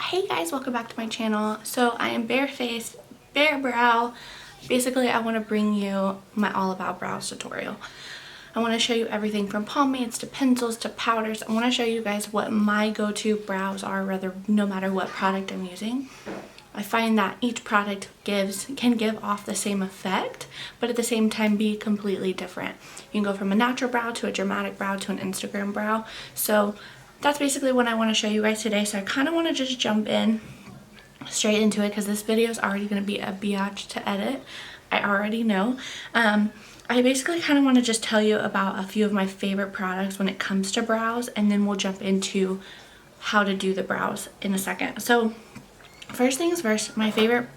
Hey guys, welcome back to my channel. So I am barefaced, bare brow. Basically, I want to bring you my all about brows tutorial. I want to show you everything from pomades to pencils to powders. I want to show you guys what my go-to brows are, no matter what product I'm using. I find that each product can give off the same effect, but at the same time be completely different. You can go from a natural brow to a dramatic brow to an Instagram brow. So that's basically what I want to show you guys today. So I kind of want to just jump in straight into it because this video is already going to be a biatch to edit. I already know. I basically kind of want to just tell you about a few of my favorite products when it comes to brows, and then we'll jump into how to do the brows in a second. So first things first, my favorite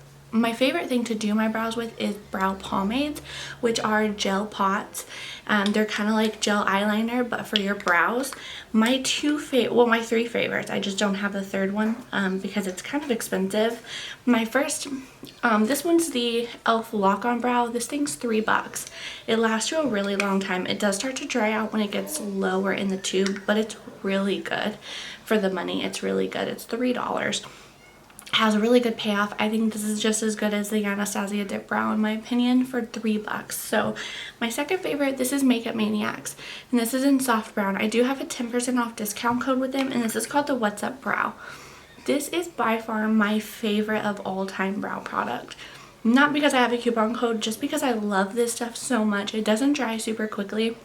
thing to do my brows with is brow pomades, which are gel pots. They're kind of like gel eyeliner, but for your brows. My three favorites, I just don't have the third one because it's kind of expensive. My first, this one's the e.l.f. Lock On Brow. This thing's $3. It lasts you a really long time. It does start to dry out when it gets lower in the tube, but it's really good for the money. It's really good. It's $3. Has a really good payoff. I think this is just as good as the Anastasia Dip Brow in my opinion for $3. So my second favorite, this is Makeup Maniacs, and this is in soft brown. I do have a 10% off discount code with them, and this is called the What's Up Brow. This is by far my favorite of all time brow product. Not because I have a coupon code, just because I love this stuff so much. It doesn't dry super quickly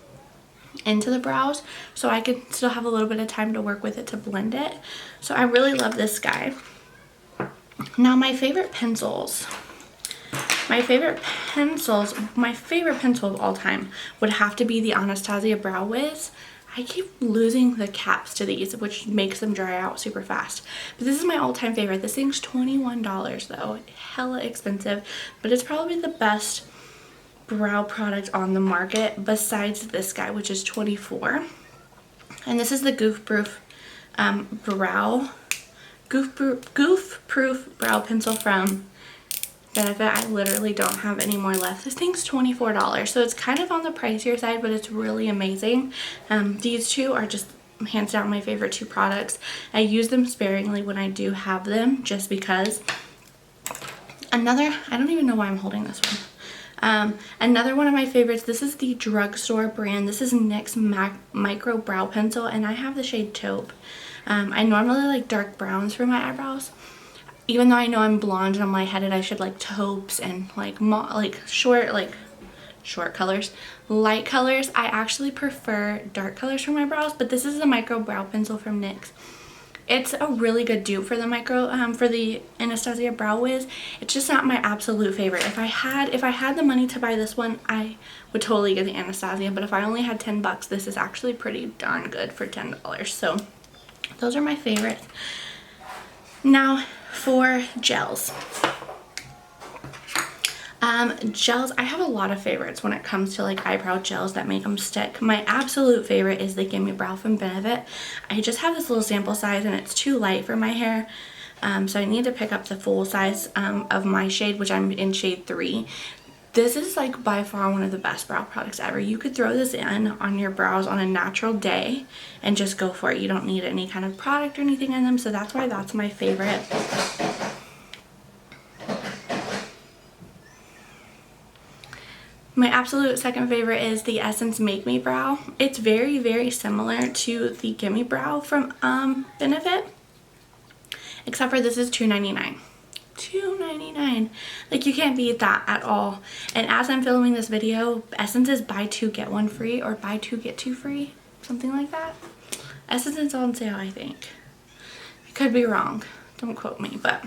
into the brows, so I can still have a little bit of time to work with it to blend it. So I really love this guy. Now my favorite pencils of all time would have to be the Anastasia Brow Wiz. I keep losing the caps to these, which makes them dry out super fast. But this is my all-time favorite. This thing's $21 though. Hella expensive, but it's probably the best brow product on the market besides this guy, which is $24. And this is the Goof Proof Brow Pencil from Benefit. I literally don't have any more left. This thing's $24, so it's kind of on the pricier side, but it's really amazing. These two are just hands down my favorite two products. I use them sparingly when I do have them, just because. I don't even know why I'm holding this one. Another one of my favorites, this is the drugstore brand. This is NYX Micro Brow Pencil, and I have the shade Taupe. I normally like dark browns for my eyebrows. Even though I know I'm blonde and I'm lightheaded, I should like taupes and short colors. Light colors, I actually prefer dark colors for my brows, but this is the Micro Brow Pencil from NYX. It's a really good dupe for the for the Anastasia Brow Wiz. It's just not my absolute favorite. If I had the money to buy this one, I would totally get the Anastasia, but if I only had $10, this is actually pretty darn good for $10. So those are my favorites. Now for gels. Gels, I have a lot of favorites when it comes to like eyebrow gels that make them stick. My absolute favorite is the Gimme Brow from Benefit. I just have this little sample size and it's too light for my hair. So I need to pick up the full size of my shade, which I'm in shade 3. This is like by far one of the best brow products ever. You could throw this in on your brows on a natural day and just go for it. You don't need any kind of product or anything in them, so that's why that's my favorite. My absolute second favorite is the Essence Make Me Brow. It's very, very similar to the Gimme Brow from Benefit, except for this is $2.99. $2.99. Like, you can't beat that at all. And as I'm filming this video, Essence is buy two get one free, or buy two get two free, something like that. Essence is on sale, I think. I could be wrong, don't quote me, but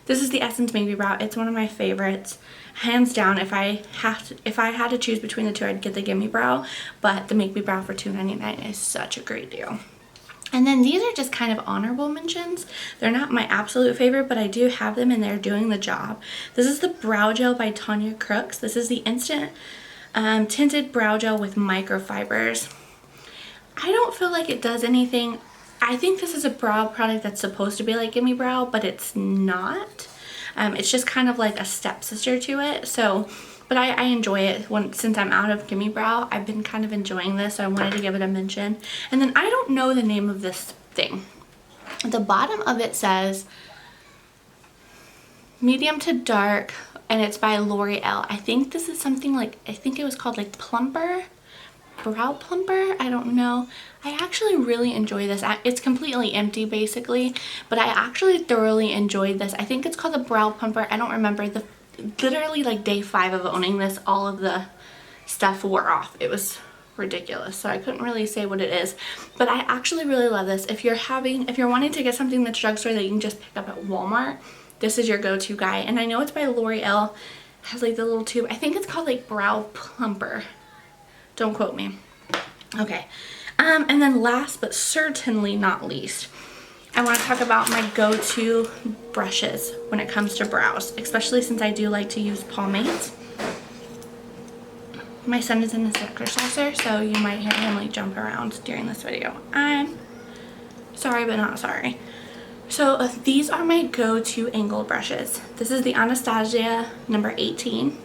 this is the Essence Make Me Brow. It's one of my favorites, hands down. If I had to choose between the two, I'd get the Gimme Brow, but the Make Me Brow for $2.99 is such a great deal. And then these are just kind of honorable mentions. They're not my absolute favorite, but I do have them and they're doing the job. This is the Brow Gel by Tanya Crooks. This is the Instant Tinted Brow Gel with Microfibers. I don't feel like it does anything. I think this is a brow product that's supposed to be like Gimme Brow, but it's not. It's just kind of like a stepsister to it. So But I enjoy it since I'm out of Gimme Brow. I've been kind of enjoying this, so I wanted to give it a mention. And then I don't know the name of this thing. The bottom of it says medium to dark, and it's by L'Oreal. I think this is something like, I think it was called like Plumper, Brow Plumper, I don't know. I actually really enjoy this. It's completely empty basically, but I actually thoroughly enjoyed this. I think it's called the Brow Plumper. I don't remember. Literally like day 5 of owning this, all of the stuff wore off. It was ridiculous, so I couldn't really say what it is, but I actually really love this. If you're wanting to get something that's drugstore that you can just pick up at Walmart, this is your go-to guy. And I know it's by L'Oreal. It has like the little tube. I think it's called like Brow Plumper. Don't quote me. Okay. And then last but certainly not least, I want to talk about my go-to brushes when it comes to brows, especially since I do like to use pomades. My son is in his exerciser, so you might hear him like jump around during this video. I'm sorry, but not sorry. So these are my go-to angle brushes. This is the Anastasia number 18.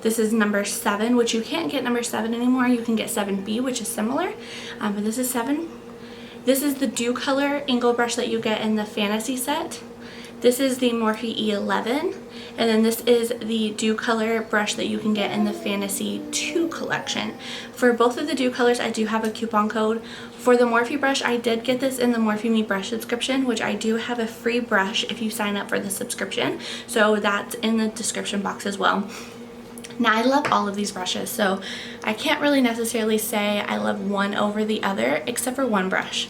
This is number 7, which you can't get number 7 anymore. You can get 7B, which is similar, but this is 7. This is the Dew Color angle brush that you get in the Fantasy set. This is the Morphe E11, and then this is the Dew Color brush that you can get in the Fantasy 2 collection. For both of the Dew Colors, I do have a coupon code. For the Morphe brush, I did get this in the Morphe Me brush subscription, which I do have a free brush if you sign up for the subscription, so that's in the description box as well. Now, I love all of these brushes, so I can't really necessarily say I love one over the other, except for one brush,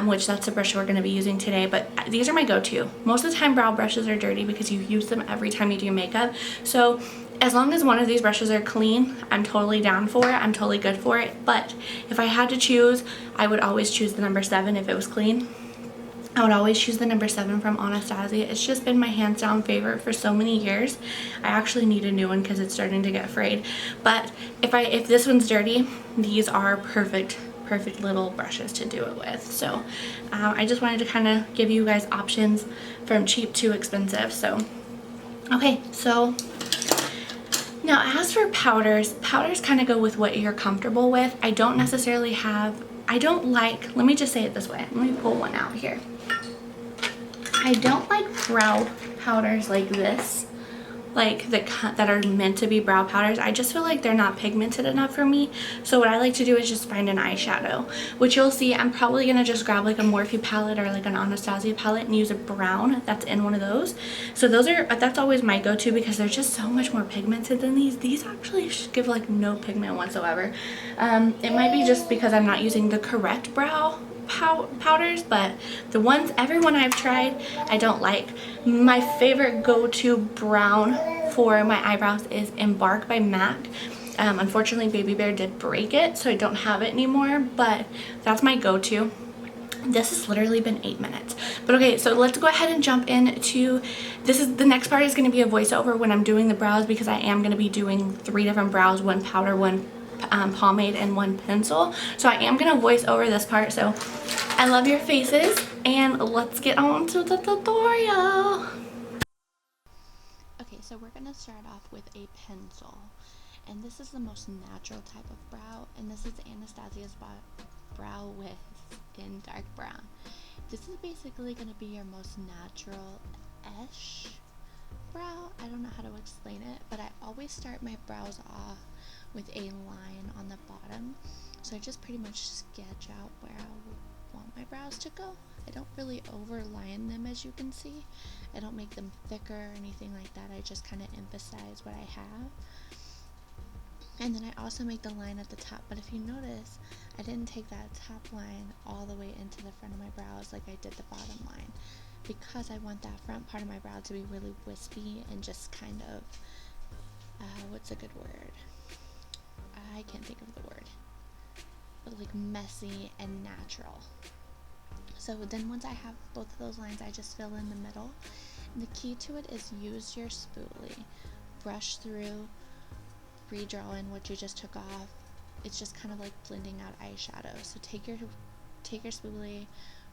which that's the brush we're going to be using today, but these are my go-to. Most of the time, brow brushes are dirty because you use them every time you do makeup, so as long as one of these brushes are clean, I'm totally down for it. I'm totally good for it, but if I had to choose, I would always choose the number 7 if it was clean. I would always choose the number 7 from Anastasia. It's just been my hands down favorite for so many years. I actually need a new one because it's starting to get frayed. But if this one's dirty, these are perfect little brushes to do it with. So I just wanted to kind of give you guys options from cheap to expensive. So okay, so now as for powders kind of go with what you're comfortable with. I don't necessarily have, let me just say it this way. Let me pull one out here. I don't like brow powders like this, like that are meant to be brow powders. I just feel like they're not pigmented enough for me. So what I like to do is just find an eyeshadow, which you'll see I'm probably going to just grab like a Morphe palette or like an Anastasia palette and use a brown that's in one of those. So that's always my go-to because they're just so much more pigmented than these. These actually give like no pigment whatsoever. It might be just because I'm not using the correct brow powders, but every one I've tried I don't like. My favorite go-to brown for my eyebrows is Embark by MAC. Unfortunately Baby Bear did break it, so I don't have it anymore, but that's my go-to. This has literally been 8 minutes, but okay, so let's go ahead and jump into the next part is going to be a voiceover when I'm doing the brows, because I am going to be doing 3 different brows, 1 powder, 1 pomade, and 1 pencil. So I am going to voice over this part. So I love your faces, and let's get on to the tutorial. Okay, so we're going to start off with a pencil, and this is the most natural type of brow, and this is Anastasia's brow width in dark brown. This is basically going to be your most natural-ish brow. I don't know how to explain it, but I always start my brows off with a line on the bottom, so I just pretty much sketch out where I want my brows to go. I don't really overline them, as you can see. I don't make them thicker or anything like that. I just kind of emphasize what I have. And then I also make the line at the top, but if you notice, I didn't take that top line all the way into the front of my brows like I did the bottom line, because I want that front part of my brow to be really wispy and just kind of, what's a good word? I can't think of the word, but like messy and natural. So then once I have both of those lines, I just fill in the middle. And the key to it is use your spoolie. Brush through, redraw in what you just took off. It's just kind of like blending out eyeshadow. So take your spoolie,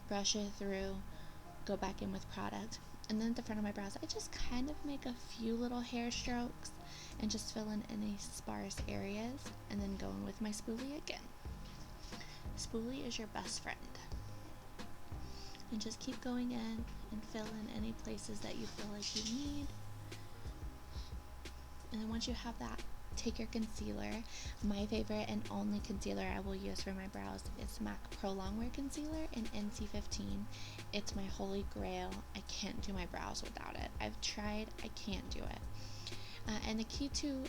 brush it through, go back in with product. And then at the front of my brows, I just kind of make a few little hair strokes and just fill in any sparse areas, and then go in with my spoolie again. Spoolie is your best friend. And just keep going in and fill in any places that you feel like you need. And then once you have that, take your concealer. My favorite and only concealer I will use for my brows is MAC Pro Longwear Concealer in NC15. It's my holy grail. I can't do my brows without it. I've tried, I can't do it. And the key to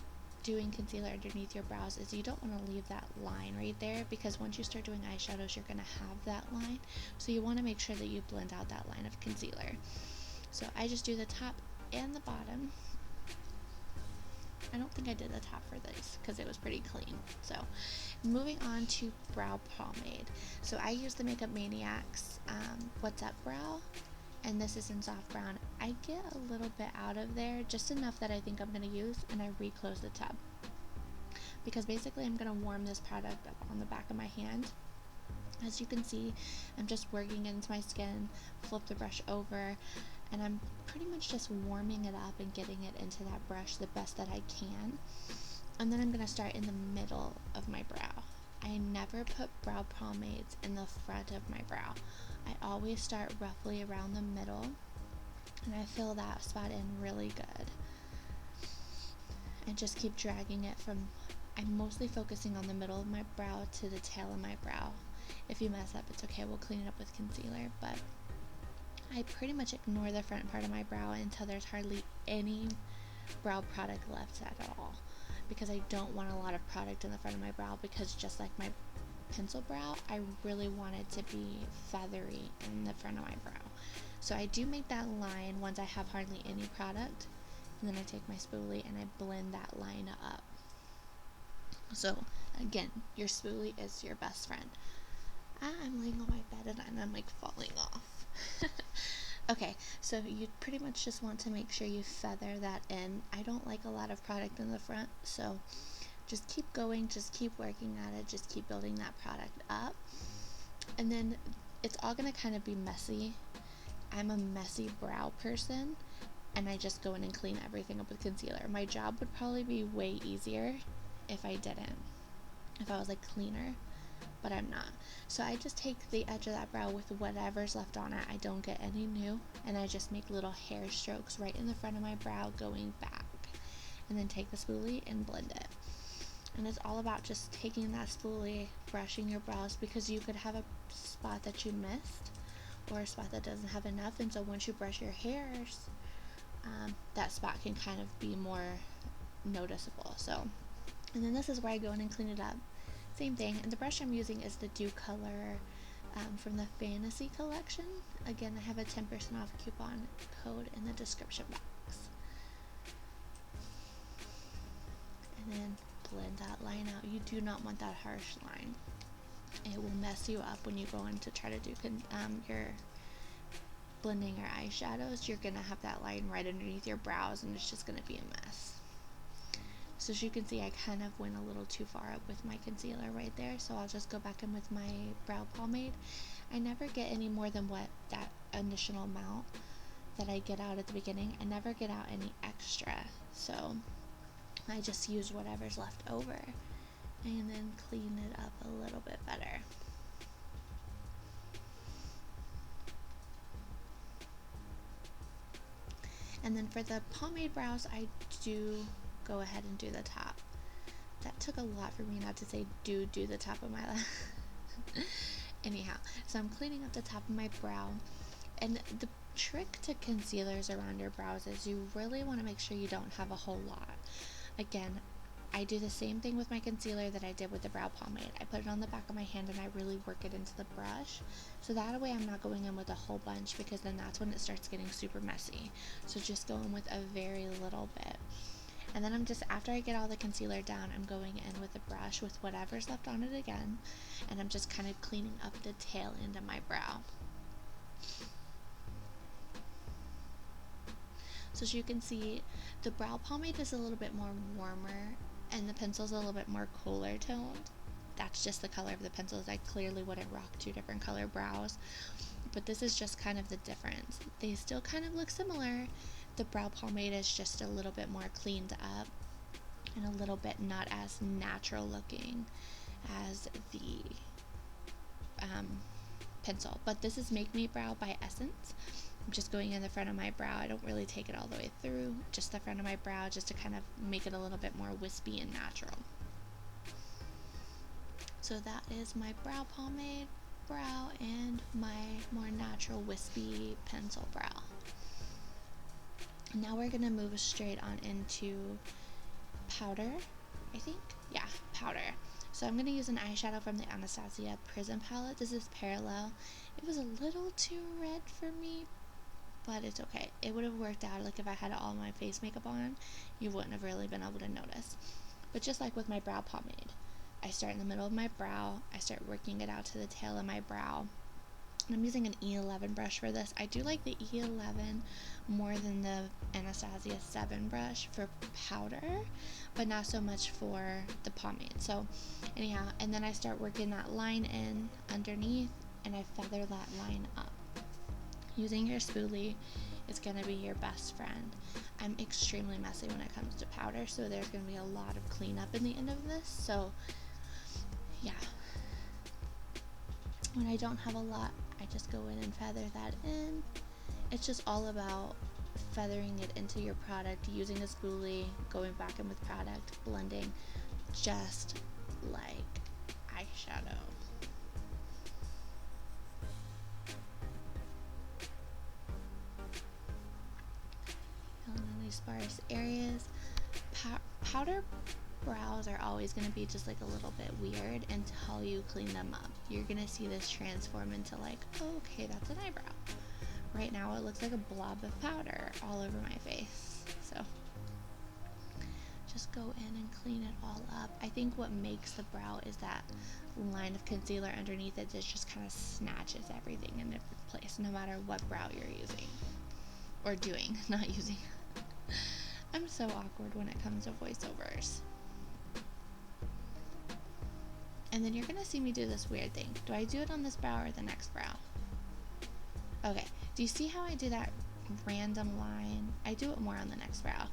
doing concealer underneath your brows is you don't want to leave that line right there, because once you start doing eyeshadows, you're going to have that line. So you want to make sure that you blend out that line of concealer. So I just do the top and the bottom. I don't think I did the top for this because it was pretty clean. So moving on to brow pomade. So I use the Makeup Maniacs What's Up Brow, and this is in soft brown. I get a little bit out of there, just enough that I think I'm going to use, and I reclose the tub. Because basically I'm going to warm this product up on the back of my hand. As you can see, I'm just working into my skin, flip the brush over, and I'm pretty much just warming it up and getting it into that brush the best that I can. And then I'm going to start in the middle of my brow. I never put brow pomades in the front of my brow. I always start roughly around the middle, and I fill that spot in really good. And just keep dragging it from, I'm mostly focusing on the middle of my brow to the tail of my brow. If you mess up, it's okay, we'll clean it up with concealer, but I pretty much ignore the front part of my brow until there's hardly any brow product left at all, because I don't want a lot of product in the front of my brow, because just like my pencil brow, I really want it to be feathery in the front of my brow. So I do make that line once I have hardly any product, and then I take my spoolie and I blend that line up. So again, your spoolie is your best friend. I'm laying on my bed and I'm like falling off. Okay, so you pretty much just want to make sure you feather that in. I don't like a lot of product in the front, so just keep going, just keep working at it, just keep building that product up. And then it's all going to kind of be messy. I'm a messy brow person, and I just go in and clean everything up with concealer. My job would probably be way easier if I didn't, if I was like cleaner, but I'm not. So I just take the edge of that brow with whatever's left on it. I don't get any new, and I just make little hair strokes right in the front of my brow going back, and then take the spoolie and blend it. And it's all about just taking that spoolie, brushing your brows, because you could have a spot that you missed or a spot that doesn't have enough, and so once you brush your hairs, that spot can kind of be more noticeable. So, and then this is where I go in and clean it up. Same thing, and the brush I'm using is the Dew Color from the Fantasy collection. Again, I have a 10% off coupon code in the description box. And then blend that line out. You do not want that harsh line. It will mess you up when you go in to try to do your blending your eyeshadows. You're going to have that line right underneath your brows, and it's just going to be a mess. So as you can see, I kind of went a little too far up with my concealer right there, so I'll just go back in with my brow pomade. I never get any more than what that initial amount that I get out at the beginning. I never get out any extra, so I just use whatever's left over and then clean it up a little bit better. And then for the pomade brows, I do go ahead and do the top. That took a lot for me not to say do the top of my anyhow, so I'm cleaning up the top of my brow. And the trick to concealers around your brows is you really want to make sure you don't have a whole lot. Again, I do the same thing with my concealer that I did with the brow pomade. I put it on the back of my hand and I really work it into the brush, so that way I'm not going in with a whole bunch, because then that's when it starts getting super messy. So just go in with a very little bit. And then I'm just, after I get all the concealer down, I'm going in with a brush with whatever's left on it again, and I'm just kind of cleaning up the tail end of my brow. So as you can see, the brow pomade is a little bit more warmer, and the pencil's a little bit more cooler toned. That's just the color of the pencils. I clearly wouldn't rock two different color brows, but this is just kind of the difference. They still kind of look similar. The brow pomade is just a little bit more cleaned up and a little bit not as natural looking as the pencil, but this is Make Me Brow by Essence. I'm just going in the front of my brow. I don't really take it all the way through, just the front of my brow, just to kind of make it a little bit more wispy and natural. So that is my brow pomade brow and my more natural wispy pencil brow. Now we're gonna move straight on into powder, I think. Yeah, powder. So I'm going to use an eyeshadow from the Anastasia Prism palette. This is Parallel. It was a little too red for me, but it's okay. It would have worked out, like if I had all my face makeup on, you wouldn't have really been able to notice. But just like with my brow pomade, I start in the middle of my brow, I start working it out to the tail of my brow. And I'm using an E11 brush for this. I do like the E11 more than the Anastasia 7 brush for powder, but not so much for the pomade. So anyhow, and then I start working that line in underneath, and I feather that line up. Using your spoolie is going to be your best friend. I'm extremely messy when it comes to powder, so there's going to be a lot of cleanup in the end of this. So yeah, when I don't have a lot, I just go in and feather that in. It's just all about feathering it into your product, using a spoolie, going back in with product, blending, just like eyeshadow. Filling in these sparse areas. Powder brows are always going to be just like a little bit weird until you clean them up. You're going to see this transform into like, oh, okay, that's an eyebrow. Right now it looks like a blob of powder all over my face. So just go in and clean it all up. I think what makes the brow is that line of concealer underneath it that just kind of snatches everything into place, no matter what brow you're using. Or doing, not using. I'm so awkward when it comes to voiceovers. And then you're going to see me do this weird thing. Do I do it on this brow or the next brow? Okay, do you see how I do that random line? I do it more on the next brow.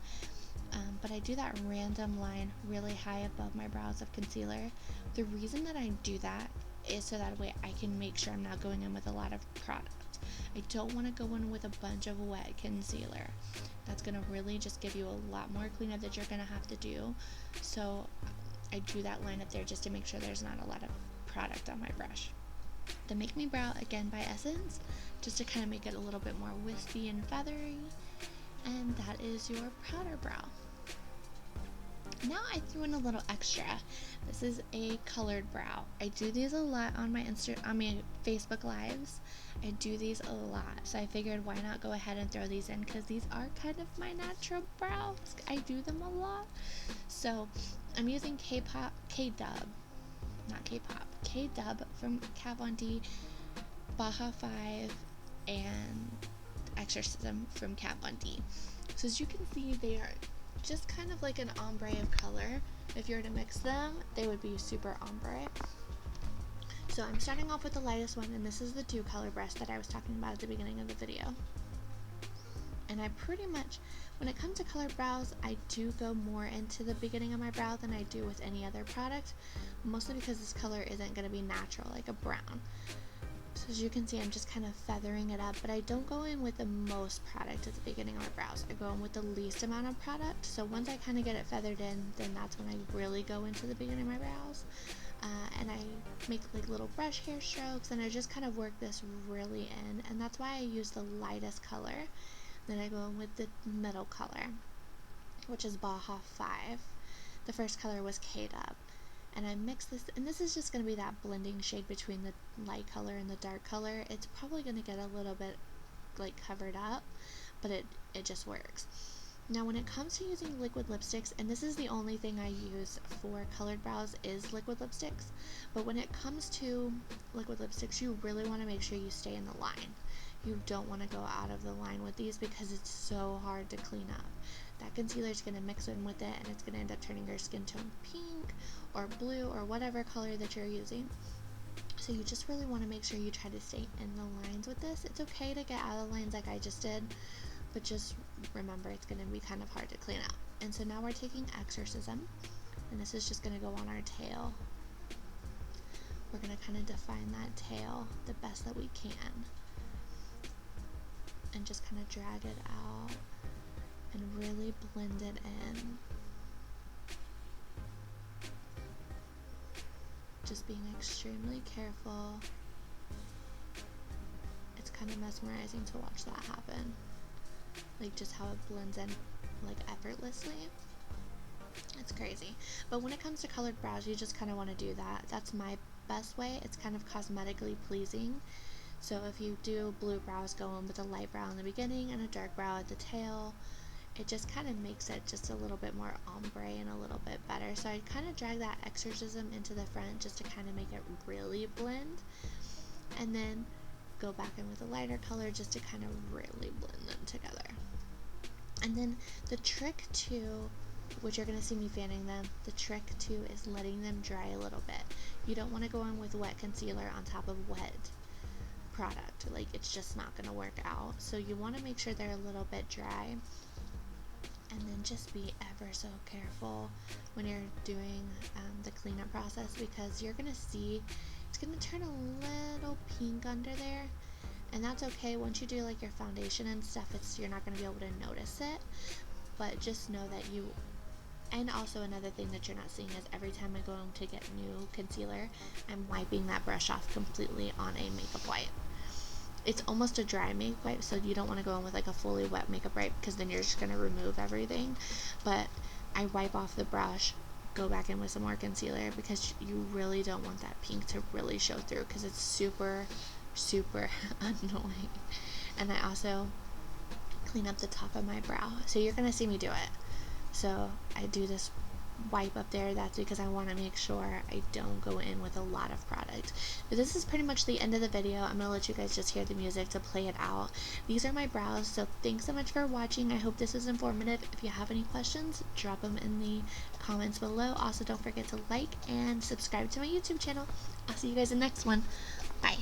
But I do that random line really high above my brows of concealer. The reason that I do that is so that way I can make sure I'm not going in with a lot of product. I don't want to go in with a bunch of wet concealer. That's going to really just give you a lot more cleanup that you're going to have to do. So I do that line up there just to make sure there's not a lot of product on my brush. The Make Me Brow, again by Essence, just to kind of make it a little bit more wispy and feathery. And that is your powder brow. Now I threw in a little extra. This is a colored brow. I do these a lot on my Facebook lives. I do these a lot, so I figured why not go ahead and throw these in, because these are kind of my natural brows. I do them a lot. So I'm using K-Dub from Kat Von D, Baja 5, and Exorcism from Kat Von D. So as you can see, they are just kind of like an ombre of color. If you were to mix them, they would be super ombre. So I'm starting off with the lightest one, and this is the 2-color brush that I was talking about at the beginning of the video. And I pretty much, when it comes to colored brows, I do go more into the beginning of my brow than I do with any other product, mostly because this color isn't going to be natural, like a brown. So as you can see, I'm just kind of feathering it up, but I don't go in with the most product at the beginning of my brows. I go in with the least amount of product. So once I kind of get it feathered in, then that's when I really go into the beginning of my brows. And I make like little brush hair strokes, and I just kind of work this really in. And that's why I use the lightest color. Then I go in with the middle color, which is Baja 5. The first color was K-Dub. And I mix this, and this is just going to be that blending shade between the light color and the dark color. It's probably going to get a little bit like covered up, but it just works. Now when it comes to using liquid lipsticks, and this is the only thing I use for colored brows is liquid lipsticks, but when it comes to liquid lipsticks, you really want to make sure you stay in the line. You don't want to go out of the line with these because it's so hard to clean up. That concealer is going to mix in with it, and it's going to end up turning your skin tone pink or blue or whatever color that you're using. So you just really want to make sure you try to stay in the lines with this. It's okay to get out of the lines like I just did, but just remember it's going to be kind of hard to clean up. And so now we're taking Exorcism, and this is just going to go on our tail. we're going to kind of define that tail the best that we can. And just kind of drag it out and really blend it in. Just being extremely careful. It's kind of mesmerizing to watch that happen. Like just how it blends in like effortlessly. It's crazy. But when it comes to colored brows, you just kind of want to do that. That's my best way. It's kind of cosmetically pleasing. So if you do blue brows, go in with a light brow in the beginning and a dark brow at the tail. It just kind of makes it just a little bit more ombre and a little bit better. So I kind of drag that exorcism into the front just to kind of make it really blend. And then go back in with a lighter color just to kind of really blend them together. And then the trick too, which you're going to see me fanning them, the trick too is letting them dry a little bit. You don't want to go in with wet concealer on top of wet product. Like it's just not going to work out. So you want to make sure they're a little bit dry. And then just be ever so careful when you're doing the cleanup process, because you're going to see it's going to turn a little pink under there. And that's okay. Once you do like your foundation and stuff, you're not going to be able to notice it. But just know that you, and also another thing that you're not seeing is every time I go to get new concealer, I'm wiping that brush off completely on a makeup wipe. It's almost a dry makeup wipe, so you don't want to go in with like a fully wet makeup wipe because then you're just going to remove everything. But I wipe off the brush, go back in with some more concealer, because you really don't want that pink to really show through, because it's super annoying. And I also clean up the top of my brow, so you're going to see me do it. So I do this wipe up there. That's because I want to make sure I don't go in with a lot of product. But this is pretty much the end of the video. I'm gonna let you guys just hear the music to play it out. These are my brows, so thanks so much for watching. I hope this was informative. If you have any questions, drop them in the comments below. Also, don't forget to like and subscribe to my YouTube channel. I'll see you guys in the next one. Bye.